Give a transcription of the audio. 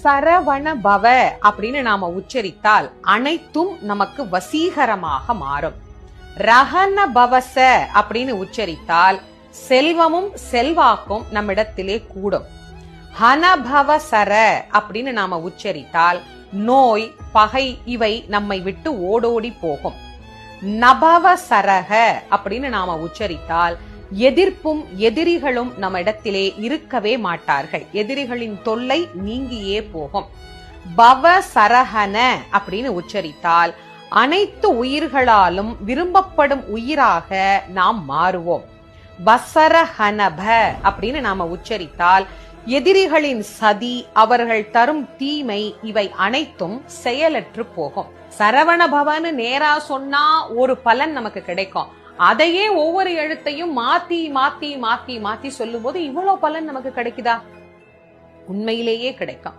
சரவண பவ அப்படின்னு நாம உச்சரித்தால் அனைத்தும் நமக்கு வசீகரமாக மாறும். ரஹன பவச அப்படின்னு உச்சரித்தால் செல்வமும் செல்வாக்கும் நம்மிடத்திலே கூடும். ஹனபவ சர அப்படின்னு நாம உச்சரித்தால் நோய் பகை இவை நம்மை விட்டு ஓடோடி போகும். நபவ சரக அப்படின்னு நாம உச்சரித்தால் எதிர்ப்பும் எதிரிகளும் நம்ம இடத்திலே இருக்கவே மாட்டார்கள். எதிரிகளின் தொல்லை நீங்கியே போகும். பவ சரஹன அப்படின்னு உச்சரித்தால் அனைத்து உயிர்களாலும் விரும்பப்படும் உயிராக நாம் மாறுவோம். வசரஹனப அப்படின்னு நாம உச்சரித்தால் எதிரிகளின் சதி, அவர்கள் தரும் தீமை இவை அனைத்தும் செயலற்று போகும். சரவண பவன்னு நேரா சொன்னா ஒரு பலன் நமக்கு கிடைக்கும். அதையே ஒவ்வொரு எழுத்தையும் மாத்தி மாத்தி மாத்தி மாத்தி சொல்லும் போது இவ்வளவு பலன் நமக்கு கிடைக்குதா? உண்மையிலேயே கிடைக்கும்.